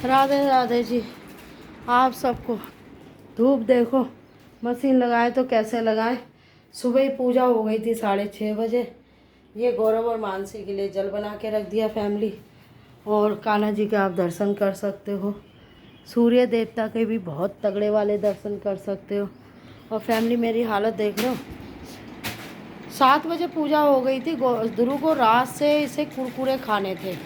राधे राधे जी आप सबको। धूप देखो, मशीन लगाए तो कैसे लगाए। सुबह ही पूजा हो गई थी 6:30 बजे। ये गौरव और मानसी के लिए जल बना के रख दिया फैमिली। और कान्हा जी के आप दर्शन कर सकते हो। सूर्य देवता के भी बहुत तगड़े वाले दर्शन कर सकते हो। और फैमिली मेरी हालत देख रहे हो। 7 बजे पूजा हो गई थी। ध्रुव को रात से इसे कुरकुरे खाने थे।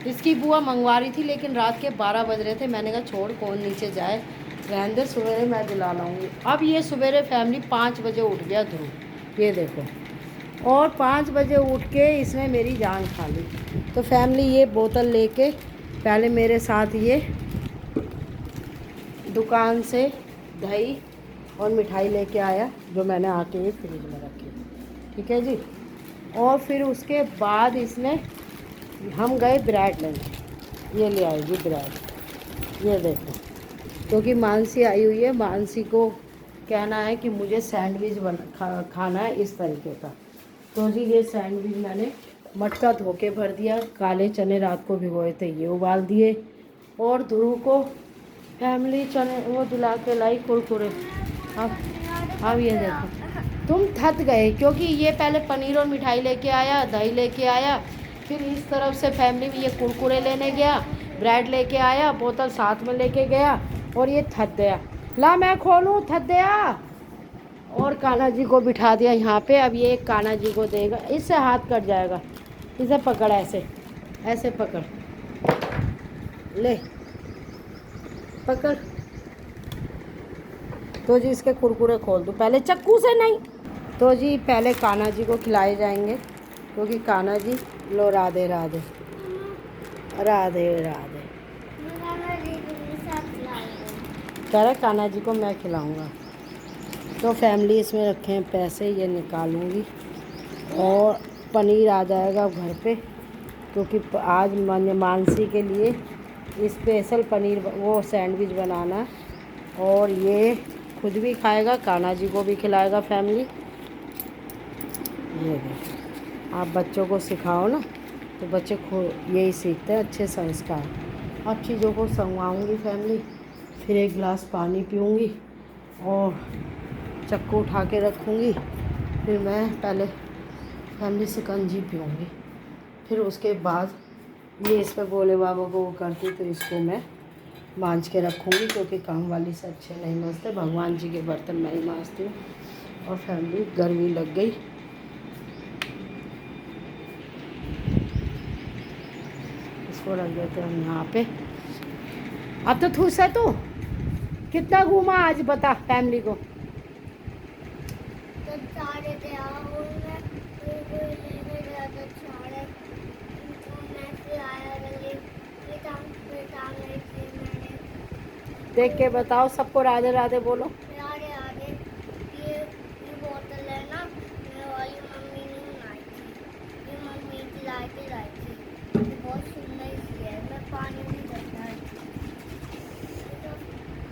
इसकी बुआ मंगवा रही थी, लेकिन रात के 12 बज रहे थे। मैंने कहा छोड़, कौन नीचे जाए, रहने दे, सवेरे मैं दिला लाऊंगी। अब ये सवेरे फैमिली 5 बजे उठ गया ध्रुव, ये देखो। और 5 बजे उठ के इसने मेरी जान खा ली। तो फैमिली ये बोतल लेके पहले मेरे साथ ये दुकान से दही और मिठाई लेके आया, जो मैंने आके ये फ्रिज में रखी। ठीक है जी। और फिर उसके बाद इसने हम गए ब्रेड लेने। ये ले आए जी ब्रेड, ये देखो। क्योंकि मानसी आई हुई है, मानसी को कहना है कि मुझे सैंडविच खाना है इस तरीके का। तो जी ये सैंडविच मैंने मटका धो के भर दिया। काले चने रात को भिगोए थे, ये उबाल दिए। और ध्रुव को फैमिली चने वो दिला के लाई कुरकुरे। अब ये देखो, तुम थक गए क्योंकि ये पहले पनीर और मिठाई लेके आया, दही लेके आया, फिर इस तरफ से फैमिली में ये कुरकुरे लेने गया, ब्रेड लेके आया, बोतल साथ में लेके गया। और ये थक गया। ला मैं खोलूँ, थक गया। और कान्हा जी को बिठा दिया यहाँ पे। अब ये कान्हा जी को देगा, इससे हाथ कट जाएगा। इसे पकड़, ऐसे ऐसे पकड़, ले पकड़। तो जी इसके कुरकुरे खोल दूँ पहले, चक्कू से नहीं। तो जी पहले कान्हा जी को खिलाए जाएंगे, क्योंकि कान्हा जी, लो राधे राधे राधे राधे। कह रहा कान्हा जी को मैं खिलाऊंगा। तो फैमिली इसमें रखे हैं पैसे, ये निकालूंगी। और पनीर आ जाएगा घर पे, क्योंकि आज मानसी के लिए स्पेशल पनीर वो सैंडविच बनाना। और ये खुद भी खाएगा, कान्हा जी को भी खिलाएगा फैमिली। ये देखो, आप बच्चों को सिखाओ ना तो बच्चे खुद यही सीखते हैं, अच्छे संस्कार। अब चीज़ों को संगवाऊँगी फैमिली। फिर एक गिलास पानी पीऊँगी और चक्कू उठा के रखूँगी। फिर मैं पहले फैमिली शिकंजी पीऊँगी। फिर उसके बाद ये इस पर भोले बाबा को वो करती, तो इसको मैं मांझ के रखूँगी, क्योंकि काम वाली से अच्छे नहीं मांजते। भगवान जी के बर्तन मैं ही मांजती हूँ। और फैमिली गर्मी लग गई। इसको रख देते हम यहाँ पे। अब तो खुश है तू? कितना घूमा आज बता फैमिली को। देख के बताओ, सबको राधे राधे बोलो। राधे राधे। ये बोतल है ना, मेरे वाली मम्मी ने बनाई थी। ये मम्मी की लाई थी। ये बहुत सुंदर सी है, मैं पानी भी करता है।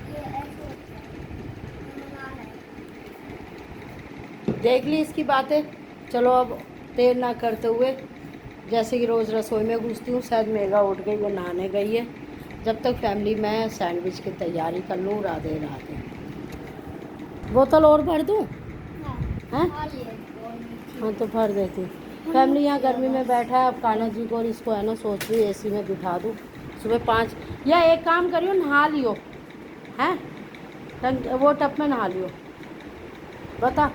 ये ऐसे होता है। देख ली इसकी बातें। चलो अब देर ना करते हुए, जैसे कि रोज़ रसोई में घुसती हूँ, शायद मेगा उठ गई, वो नहाने गई है। जब तक फैमिली मैं सैंडविच की तैयारी कर लूँ। राधे राधे। बोतल और भर दूँ? हैं? हाँ तो भर देती हूँ। फैमिली यहाँ गर्मी में बैठा है। अब कान्हा जी को और इसको है ना, सोच रही एसी में बिठा दूँ सुबह 5। या एक काम करियो, नहा लियो, हैं वो टप में नहा लियो। बता,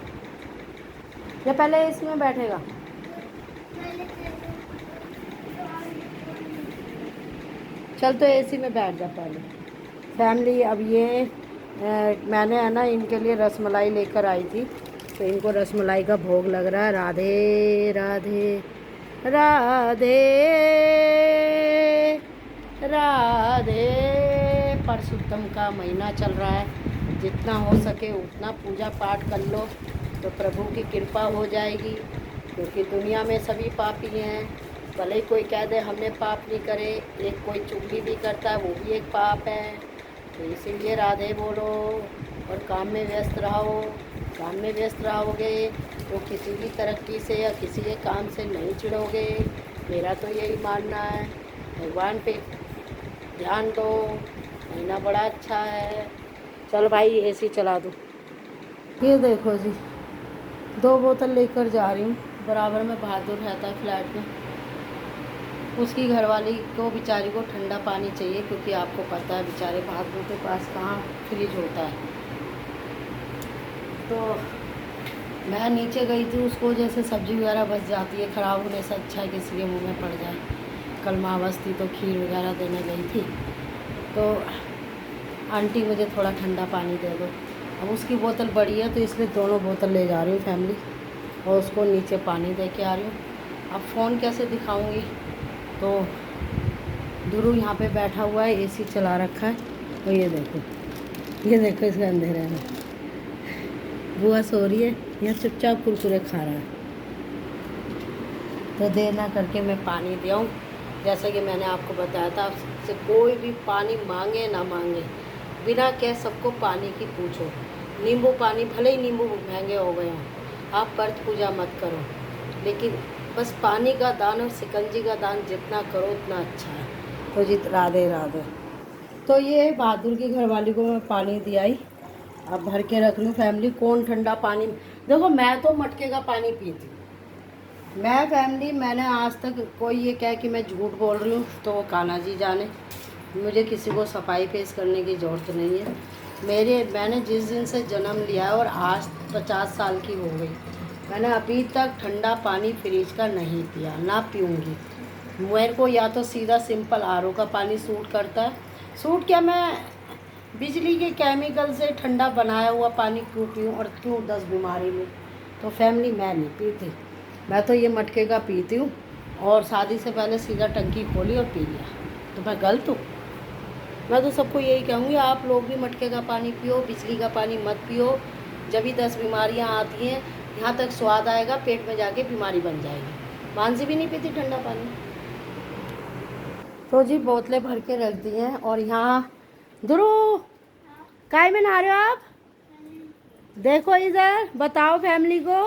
या पहले एसी में बैठेगा? चल तो एसी में बैठ जा पहले। फैमिली अब ये मैंने है ना इनके लिए रसमलाई लेकर आई थी, तो इनको रसमलाई का भोग लग रहा है। राधे राधे राधे राधे। परसोत्तम का महीना चल रहा है, जितना हो सके उतना पूजा पाठ कर लो तो प्रभु की कृपा हो जाएगी। क्योंकि दुनिया में सभी पापी हैं, भले ही कोई कह दे हमने पाप नहीं करे, एक कोई चुगली भी करता है, वो भी एक पाप है। तो इसीलिए राधे बोलो और काम में व्यस्त रहो। काम में व्यस्त रहोगे तो किसी भी तरक्की से या किसी के काम से नहीं चिढ़ोगे। मेरा तो यही मानना है। भगवान पे ध्यान दो, महीना बड़ा अच्छा है। चल भाई एसी चला दो। ये देखो जी, 2 बोतल लेकर जा रही हूँ। बराबर में बहादुर रहता है फ्लैट में, उसकी घरवाली को बेचारी को ठंडा पानी चाहिए, क्योंकि आपको पता है बेचारे बहादुर के पास कहाँ फ्रिज होता है। तो मैं नीचे गई थी, उसको जैसे सब्ज़ी वगैरह बच जाती है, ख़राब होने से अच्छा है किसी के मुंह में पड़ जाए। कल मावस थी तो खीर वगैरह देने गई थी, तो आंटी मुझे थोड़ा ठंडा पानी दे दो। अब उसकी बोतल बड़ी है तो इसलिए दोनों बोतल ले जा रही हूँ फैमिली, और उसको नीचे पानी दे के आ रही हूँ। अब फ़ोन कैसे दिखाऊँगी, तो ध्रुव यहाँ पे बैठा हुआ है, एसी चला रखा है। तो ये देखो इसके अंधेरे में बुआ सो रही है, यहाँ चुपचाप कुरकुरे खा रहा है। तो देर ना करके मैं पानी दिया हूँ। जैसे कि मैंने आपको बताया था, आपसे कोई भी पानी मांगे ना मांगे, बिना कह सबको पानी की पूछो। नींबू पानी, भले ही नींबू महंगे हो गए हों, आप पर्थ पूजा मत करो, लेकिन बस पानी का दान और शिकंजी का दान जितना करो उतना अच्छा है। तो जी राधे राधे। तो ये बहादुर की घरवाली को मैं पानी दिया ही, अब भर के रख लूँ फैमिली। कौन ठंडा पानी, देखो मैं तो मटके का पानी पीती हूँ। मैं फैमिली, मैंने आज तक, कोई ये कहे कि मैं झूठ बोल रही हूँ तो वो कान्हा जी जाने, मुझे किसी को सफाई पेश करने की ज़रूरत नहीं है। मैंने जिस दिन से जन्म लिया है और आज 50 साल की हो गई, मैंने अभी तक ठंडा पानी फ्रिज का नहीं पिया, ना पीऊँगी। मेरे को या तो सीधा सिंपल आरओ का पानी सूट करता है। सूट क्या, मैं बिजली के केमिकल से ठंडा बनाया हुआ पानी क्यों पीऊँ और क्यों 10 बीमारी लूँ। तो फैमिली मैं नहीं पीती, मैं तो ये मटके का पीती हूँ। और शादी से पहले सीधा टंकी खोली और पी लिया, तो मैं गलत हूँ? मैं तो सबको यही कहूँगी, आप लोग भी मटके का पानी पियो, बिजली का पानी मत पियो। जब भी 10 बीमारियाँ आती हैं, यहाँ तक स्वाद आएगा, पेट में जाके बीमारी बन जाएगी। मानसी भी नहीं पीती ठंडा पानी। तो जी बोतलें भर के रख दी हैं। और यहाँ ध्रुव, काय में नहा रहे हो आप? देखो इधर, बताओ फैमिली को।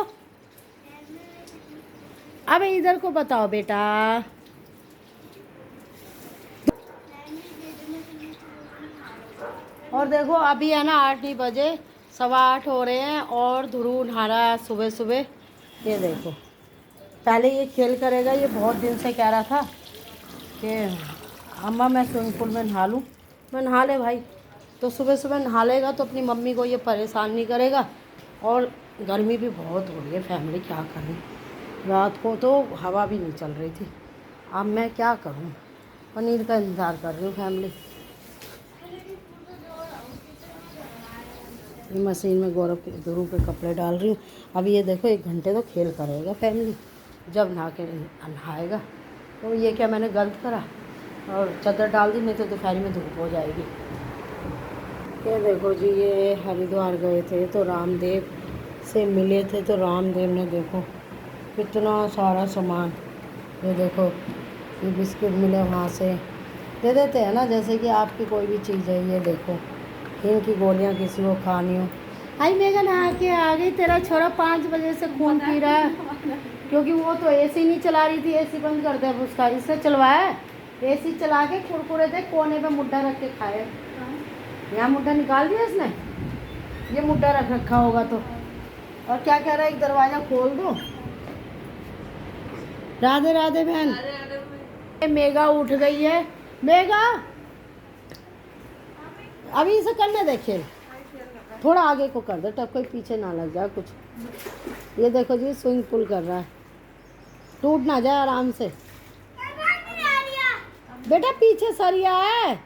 अब इधर को बताओ बेटा। और देखो अभी है ना 8 बजे, 7:15 हो रहे हैं और ध्रुव नहा रहा है सुबह सुबह। ये देखो, पहले ये खेल करेगा, ये बहुत दिन से कह रहा था कि अम्मा मैं स्विमिंग पूल में नहा लूँ। मैं नहा ले भाई, तो सुबह सुबह नहा लेगा तो अपनी मम्मी को ये परेशान नहीं करेगा। और गर्मी भी बहुत हो रही है फैमिली, क्या करें। रात को तो हवा भी नहीं चल रही थी। अब मैं क्या करूं, पनीर का इंतज़ार कर रही हूँ फैमिली। ये मशीन में ध्रुव के कपड़े डाल रही हूँ। अब ये देखो 1 घंटे तो खेल करेगा फैमिली, जब नहाएगा। तो ये क्या मैंने गलत करा और चादर डाल दी, नहीं तो दोपहर में धूप हो जाएगी। ये देखो जी, ये हरिद्वार गए थे तो रामदेव से मिले थे, तो रामदेव ने देखो कितना सारा सामान, ये देखो ये बिस्किट मिले वहाँ से, दे देते हैं ना, जैसे कि आपकी कोई भी चीज़ है। ये देखो इनकी गोलियाँ किसी को खानी हो। हाय मेघा नहा के आ गई, तेरा छोरा 5 बजे से खून पी रहा है, क्योंकि वो तो एसी नहीं चला रही थी। एसी बंद कर दे उसका, इससे चलवाया। एसी चला के कुरकुरे थे, कोने पे मुड्ढा रख के खाए। यहाँ मुड्ढा निकाल दिया इसने, ये मुड्ढा रख रखा होगा तो। और क्या कह रहा है, एक दरवाज़ा खोल दो। राधे राधे बहन। मेघा उठ गई है। मेघा अभी इसे करने दे खेल, थोड़ा आगे को कर दे तब कोई पीछे ना लग जाए कुछ। ये देखो जी स्विमिंग पूल कर रहा है, टूट ना जाए आराम से। बेटा पीछे सरिया है,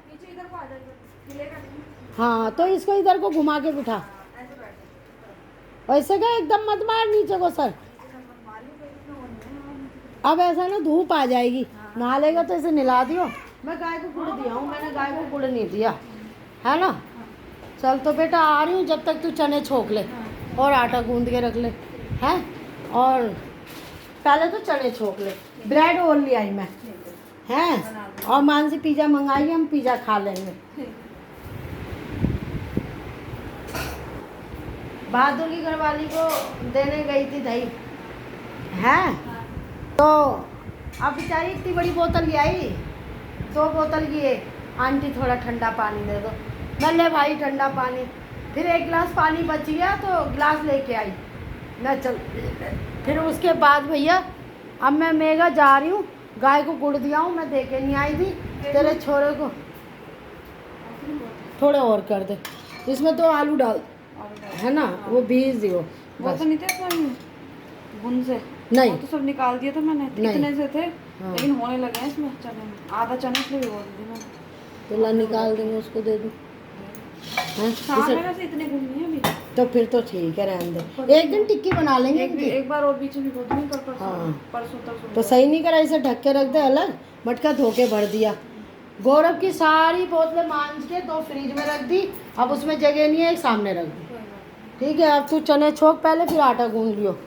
हाँ तो इसको इधर को घुमा के बिठा। वैसे क्या एकदम मत मार नीचे को सर। अब ऐसा ना धूप आ जाएगी, नहा लेगा तो इसे नहला दियो। मैं गाय को गुड़ दिया हूँ, मैंने गाय को गुड़ नहीं दिया है ना। चल तो बेटा आ रही हूँ, जब तक तू चने छोक ले और आटा गूंद के रख ले हैं। और पहले तो चने छोक ले, ब्रेड और ले आई मैं हैं, और मानसी पिज़्ज़ा मंगाई, हम पिज़्ज़ा खा लेंगे। बहादुर की घरवाली को देने गई थी दही हैं, तो अब बेचारी इतनी बड़ी बोतल ले आई, 2 बोतल की है। आंटी थोड़ा ठंडा पानी दे दो। मैं ले भाई ठंडा पानी। फिर एक गिलास पानी बच गया तो गिलास लेके आई मैं। चल फिर उसके बाद भैया अब मैं मेगा जा रही हूँ, गाय को गुड़ दिया हूँ, मैं दे के नहीं आई थी तेरे छोरे को। थोड़े और कर दे, इसमें तो आलू डाल है ना, वो बीज दियो वो बस। तो नहीं थे इसमें गुन से, नहीं वो तो सब निकाल दिए थे मैंने, नहीं। इतने से थे। हाँ। लेकिन होने लगे हैं इसमें चने में, आधा चने इसलिए भिगो दी मैंने। तो ला निकाल देंगे, उसको दे दूँ। हाँ शाम इसे- में वैसे इतने गुन नहीं है अभी। तो फिर तो ठीक है, रहने दे, एक दिन टिक्की बना लेंगे इनकी। एक बार और बीच में भिगो दूंगी, कल परसों हाँ। परसों तक। तो सही नहीं करा, इसे ढक के रख दे अलग, मटका धो के भर दिया। गौरव की सारी बोतलें मांझ के तो फ्रिज में रख दी, अब उसमें जगह नहीं है, एक सामने रख दी। ठीक है, अब तू चने छोक पहले, फिर आटा गूंद लियो।